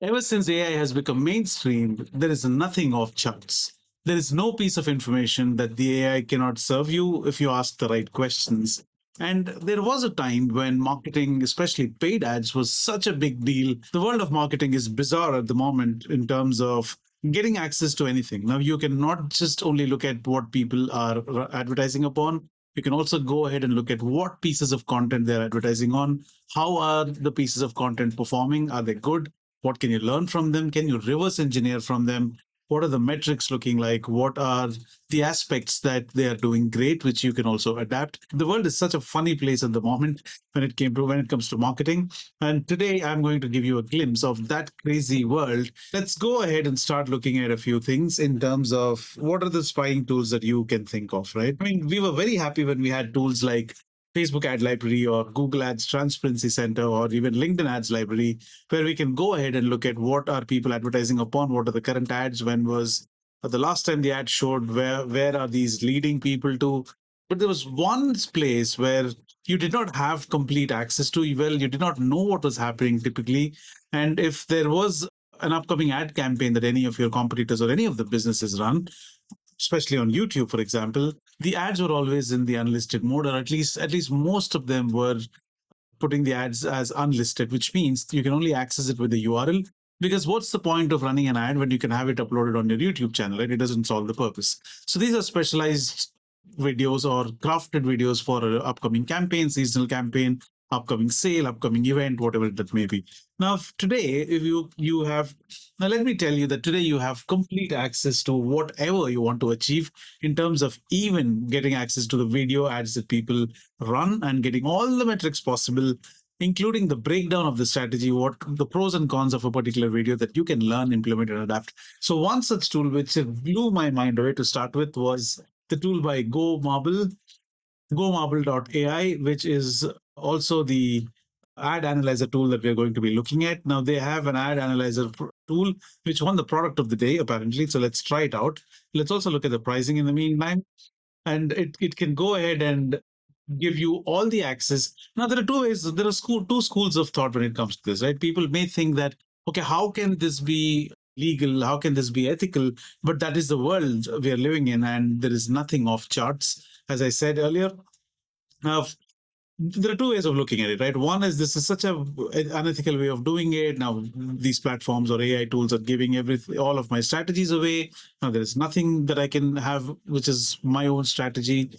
Ever since AI has become mainstream, there is nothing off charts. There is no piece of information that the AI cannot serve you if you ask the right questions. And there was a time when marketing, especially paid ads, was such a big deal. The world of marketing is bizarre at the moment in terms of getting access to anything. Now, you can not just only look at what people are advertising upon, you can also go ahead and look at what pieces of content they're advertising on. How are the pieces of content performing? Are they good? What can you learn from them? Can you reverse engineer from them? What are the metrics looking like? What are the aspects that they are doing great, which you can also adapt? The world is such a funny place at the moment when it comes to marketing. And today I'm going to give you a glimpse of that crazy world. Let's go ahead and start looking at a few things in terms of what are the spying tools that you can think of, right? I mean, we were very happy when we had tools like Facebook Ad Library or Google Ads Transparency Center or even LinkedIn Ads Library, where we can go ahead and look at what are people advertising upon, what are the current ads, when was the last time the ad showed, where are these leading people to. But there was one place where you did not have complete access to. Well, you did not know what was happening typically. And if there was an upcoming ad campaign that any of your competitors or any of the businesses run, especially on YouTube, for example, the ads were always in the unlisted mode, or at least most of them were putting the ads as unlisted, which means you can only access it with the URL. Because what's the point of running an ad when you can have it uploaded on your YouTube channel, right? It doesn't solve the purpose. So these are specialized videos or crafted videos for an upcoming campaign, seasonal campaign, upcoming sale, upcoming event, whatever that may be. Now, today, if you have now, let me tell you that today you have complete access to whatever you want to achieve in terms of even getting access to the video ads that people run and getting all the metrics possible, including the breakdown of the strategy, what the pros and cons of a particular video that you can learn, implement, and adapt. So, one such tool which blew my mind away to start with was the tool by GoMarble.ai, which is also the ad analyzer tool that we're going to be looking at. Now, they have an ad analyzer tool which won the product of the day, apparently. So, let's try it out. Let's also look at the pricing in the meantime. And it can go ahead and give you all the access. Now, there are two ways, there are two schools of thought when it comes to this, right? People may think that, okay, how can this be legal? How can this be ethical? But that is the world we are living in, and there is nothing off charts, as I said earlier. Now, there are two ways of looking at it, right? One is this is such a unethical way of doing it. Now these platforms or AI tools are giving all of my strategies away. Now there is nothing that I can have which is my own strategy.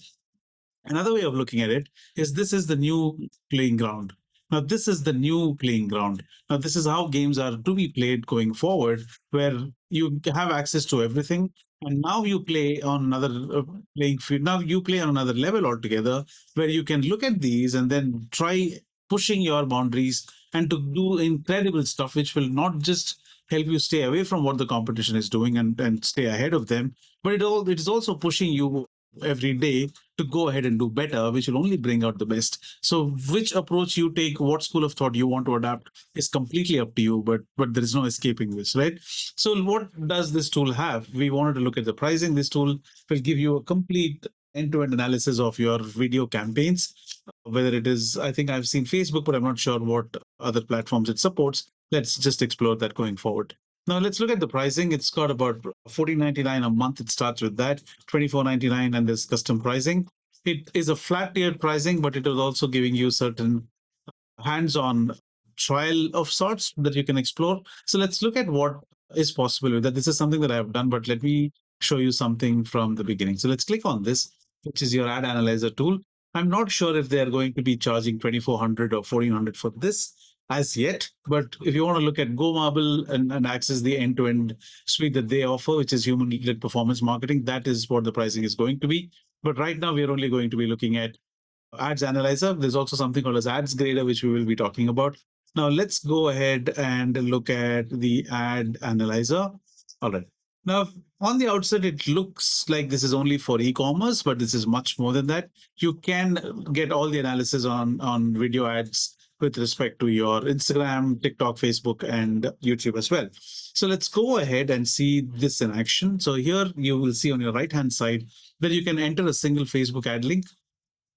Another way of looking at it is this is the new playing ground. Now, this is the new playing ground. Now, this is how games are to be played going forward, where you have access to everything. And now you play on another playing field. Now you play on another level altogether, where you can look at these and then try pushing your boundaries and to do incredible stuff, which will not just help you stay away from what the competition is doing and stay ahead of them, but it is also pushing you every day to go ahead and do better, which will only bring out the best. So, which approach you take, what school of thought you want to adapt, is completely up to you. But there is no escaping this, right? So, what does this tool have? We wanted to look at the pricing. This tool will give you a complete end-to-end analysis of your video campaigns. Whether it is, I think I've seen Facebook, but I'm not sure what other platforms it supports. Let's just explore that going forward. Now let's look at the pricing. It's got about $14.99 a month. It starts with that, $24.99, and there's custom pricing. It is a flat tiered pricing, but it is also giving you certain hands-on trial of sorts that you can explore. So let's look at what is possible with that. This is something that I have done, but let me show you something from the beginning. So let's click on this, which is your ad analyzer tool. I'm not sure if they're going to be charging 2,400 or 1,400 for this as yet. But if you want to look at GoMarble and access the end-to-end suite that they offer, which is human-led performance marketing, that is what the pricing is going to be. But right now, we're only going to be looking at Ads Analyzer. There's also something called as Ads Grader, which we will be talking about. Now, let's go ahead and look at the Ad Analyzer. All right. Now, on the outset, it looks like this is only for e-commerce, but this is much more than that. You can get all the analysis on video ads with respect to your Instagram, TikTok, Facebook, and YouTube as well. So let's go ahead and see this in action. So here you will see on your right-hand side that you can enter a single Facebook ad link,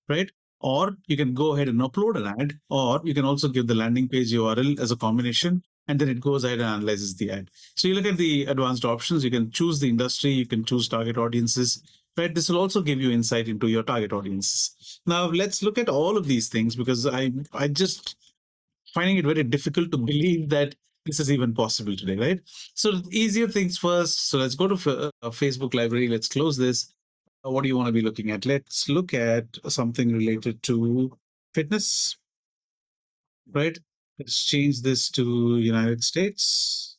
right? Or you can go ahead and upload an ad, or you can also give the landing page URL as a combination. and then it goes ahead and analyzes the ad. So you look at the advanced options, you can choose the industry, you can choose target audiences, right? This will also give you insight into your target audiences. Now let's look at all of these things, because I just finding it very difficult to believe that this is even possible today, right? So easier things first. So let's go to Facebook library. Let's close this. What do you want to be looking at? Let's look at something related to fitness, right? Let's change this to United States.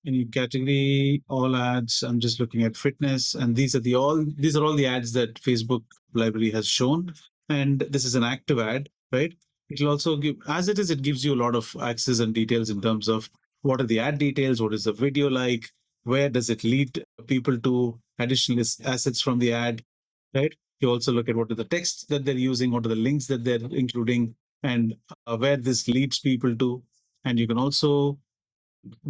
Any category, all ads. I'm just looking at fitness, and these are all the ads that Facebook library has shown. And this is an active ad, right? It'll also give, as it is, it gives you a lot of access and details in terms of what are the ad details, what is the video like, where does it lead people to additional assets from the ad, right? You also look at what are the texts that they're using, what are the links that they're including, and where this leads people to. And you can also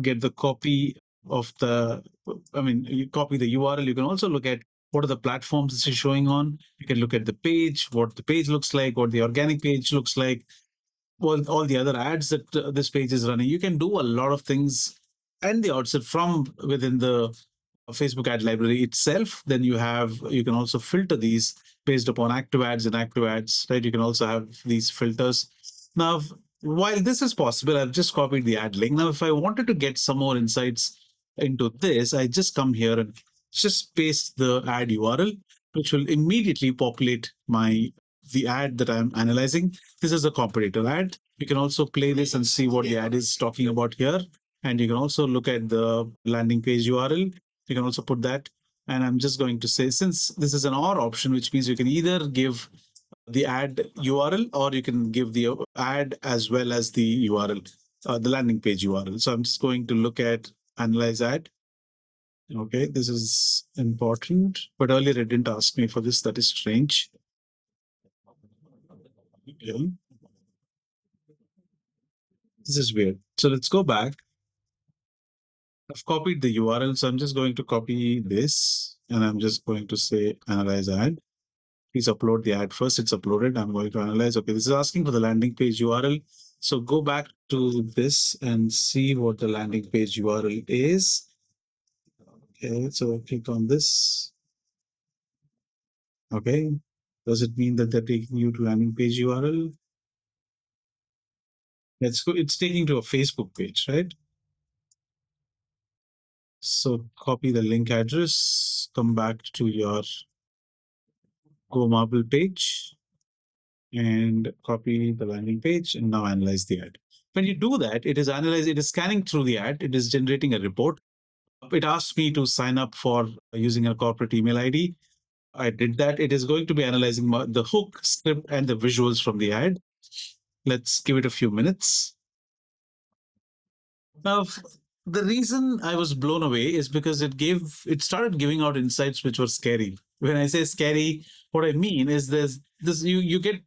get the copy of the, I mean, you copy the URL. You can also look at what are the platforms this is showing on. You can look at the page, what the page looks like, what the organic page looks like, all the other ads that this page is running. You can do a lot of things and the outset from within the Facebook ad library itself. Then you can also filter these based upon active ads and active ads, right? You can also have these filters. Now, while this is possible, I've just copied the ad link. Now, if I wanted to get some more insights into this, I just come here and just paste the ad URL, which will immediately populate the ad that I'm analyzing. This is a competitor ad. You can also play this and see what the ad is talking about here. And you can also look at the landing page URL. You can also put that. And I'm just going to say, since this is an OR option, which means you can either give the ad URL or you can give the ad as well as the URL, the landing page URL. So I'm just going to look at analyze ad. Okay, this is important, but earlier it didn't ask me for this. That is strange. Okay. This is weird. So let's go back. I've copied the URL, so I'm just going to copy this and I'm just going to say analyze ad. Please upload the ad first. It's uploaded. I'm going to analyze. Okay, this is asking for the landing page URL. So go back to this and see what the landing page URL is. Okay, so click on this. Okay, does it mean that they're taking you to landing page URL? Let's go. It's taking to a Facebook page, right? So copy the link address, come back to your GoMarble page and copy the landing page and now analyze the ad. When you do that, it is scanning through the ad, it is generating a report. It asks me to sign up for using a corporate email ID. I did that. It is going to be analyzing the hook, script, and the visuals from the ad. Let's give it a few minutes. Now, the reason I was blown away is because it started giving out insights which were scary. When I say scary, what I mean is there's this you get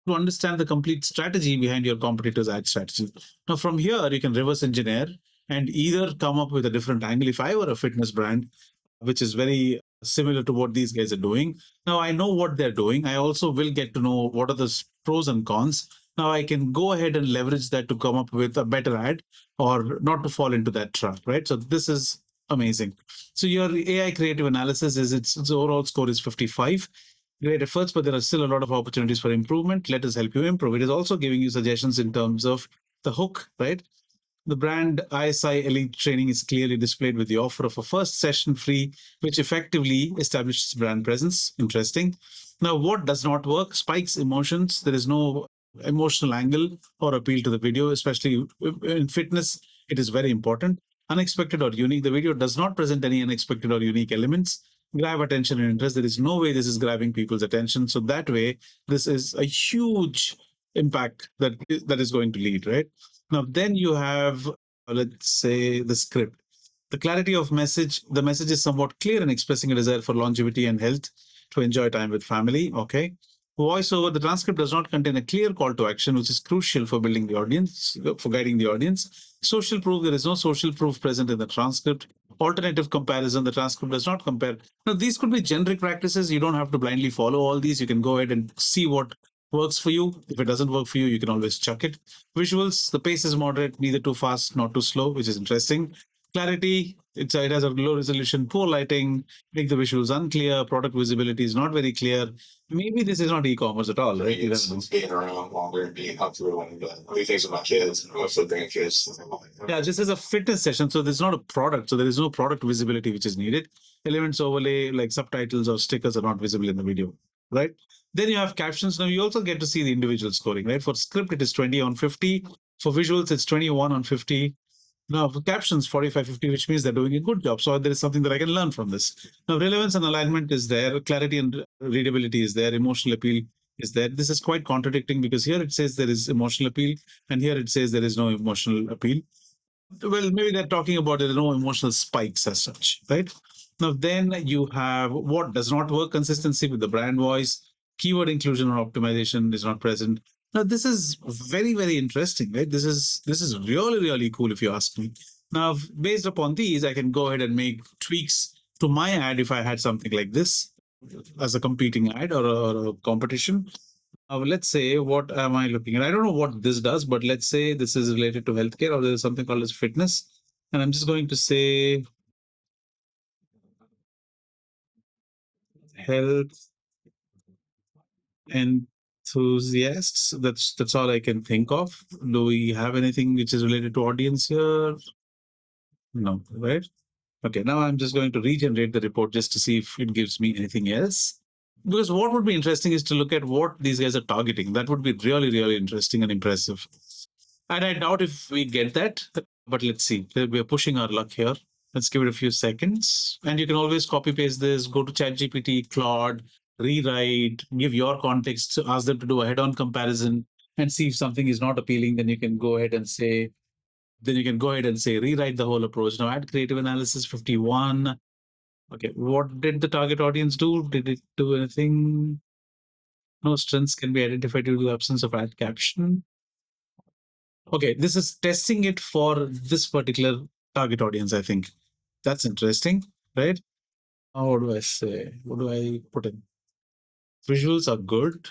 to understand the complete strategy behind your competitor's ad strategy. Now, from here, you can reverse engineer and either come up with a different angle. If I were a fitness brand, which is very similar to what these guys are doing. Now I know what they're doing. I also will get to know what are the pros and cons. Now I can go ahead and leverage that to come up with a better ad or not to fall into that trap, right? So this is amazing. So your AI creative analysis is its overall score is 55. Great efforts, but there are still a lot of opportunities for improvement. Let us help you improve. It is also giving you suggestions in terms of the hook, right? The brand ISI Elite training is clearly displayed with the offer of a first session free, which effectively establishes brand presence. Interesting. Now, what does not work? Spikes emotions. There is no emotional angle or appeal to the video, especially in fitness. It is very important. Unexpected or unique. The video does not present any unexpected or unique elements. Grab attention and interest. There is no way this is grabbing people's attention. So that way, this is a huge impact that is going to lead, right? Now, then you have, let's say, the script. The clarity of message, the message is somewhat clear and expressing a desire for longevity and health to enjoy time with family. Okay. Voiceover, the transcript does not contain a clear call to action, which is crucial for building the audience, for guiding the audience. Social proof, there is no social proof present in the transcript. Alternative comparison, the transcript does not compare. Now, these could be generic practices. You don't have to blindly follow all these. You can go ahead and see what works for you. If it doesn't work for you, you can always chuck it. Visuals, the pace is moderate, neither too fast, not too slow, which is interesting. Clarity, it has a low resolution, poor lighting, make the visuals unclear, product visibility is not very clear. Maybe this is not e-commerce at all, right? It's being around longer and being comfortable and doing things with my kids and also bringing kids. Yeah, this is a fitness session, so there's not a product, so there is no product visibility which is needed. Elements overlay like subtitles or stickers are not visible in the video, right? Then you have captions. Now you also get to see the individual scoring, right? For script, it is 20 on 50. For visuals, it's 21 on 50. Now for captions, 45, 50, which means they're doing a good job. So there is something that I can learn from this. Now relevance and alignment is there, clarity and readability is there, emotional appeal is there. This is quite contradicting because here it says there is emotional appeal, and here it says there is no emotional appeal. Well, maybe they're talking about there are no emotional spikes as such, right? Now, then you have what does not work: consistency with the brand voice, keyword inclusion or optimization is not present. Now, this is very, very interesting, right? This is really, really cool if you ask me. Now, based upon these, I can go ahead and make tweaks to my ad if I had something like this as a competing ad or a competition. Let's say, what am I looking at? I don't know what this does, but let's say this is related to healthcare or there's something called as fitness. And I'm just going to say health enthusiasts. That's all I can think of. Do we have anything which is related to audience here? No, right? Okay, now I'm just going to regenerate the report just to see if it gives me anything else. Because what would be interesting is to look at what these guys are targeting. That would be really, really interesting and impressive. And I doubt if we get that, but let's see. We're pushing our luck here. Let's give it a few seconds. And you can always copy paste this, go to ChatGPT, Claude, rewrite, give your context, ask them to do a head on comparison and see if something is not appealing. Then you can go ahead and say, rewrite the whole approach. Now, add creative analysis 51. Okay, what did the target audience do? Did it do anything? No strengths can be identified due to the absence of ad caption. Okay, this is testing it for this particular target audience, I think. That's interesting, right? What do I say? What do I put in? Visuals are good.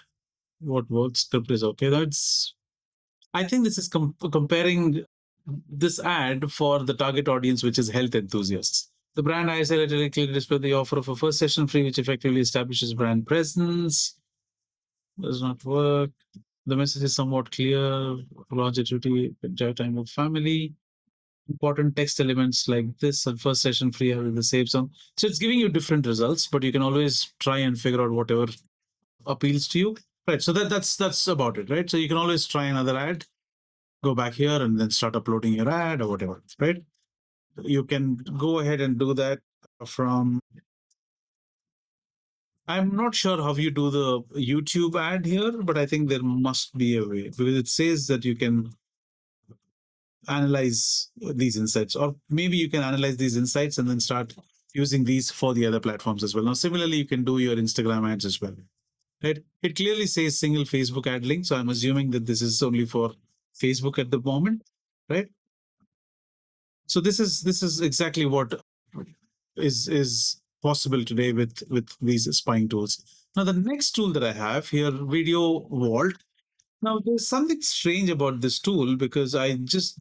What works? Script is okay. I think this is comparing this ad for the target audience, which is health enthusiasts. The brand isolated clearly display the offer of a first session free, which effectively establishes brand presence. Does not work. The message is somewhat clear. Longevity, enjoy time with family. Important text elements like this and first session free with the save song. So it's giving you different results, but you can always try and figure out whatever appeals to you. Right. So that's about it, right? So you can always try another ad, go back here and then start uploading your ad or whatever, right? You can go ahead and do that from. I'm not sure how you do the YouTube ad here, but I think there must be a way because it says that you can analyze these insights, or maybe you can analyze these insights and then start using these for the other platforms as well. Now, similarly, you can do your Instagram ads as well, right? It clearly says single Facebook ad link, so I'm assuming that this is only for Facebook at the moment, right? So this is exactly what is possible today with these spying tools. Now, the next tool that I have here, Video Vault. Now, there's something strange about this tool because I just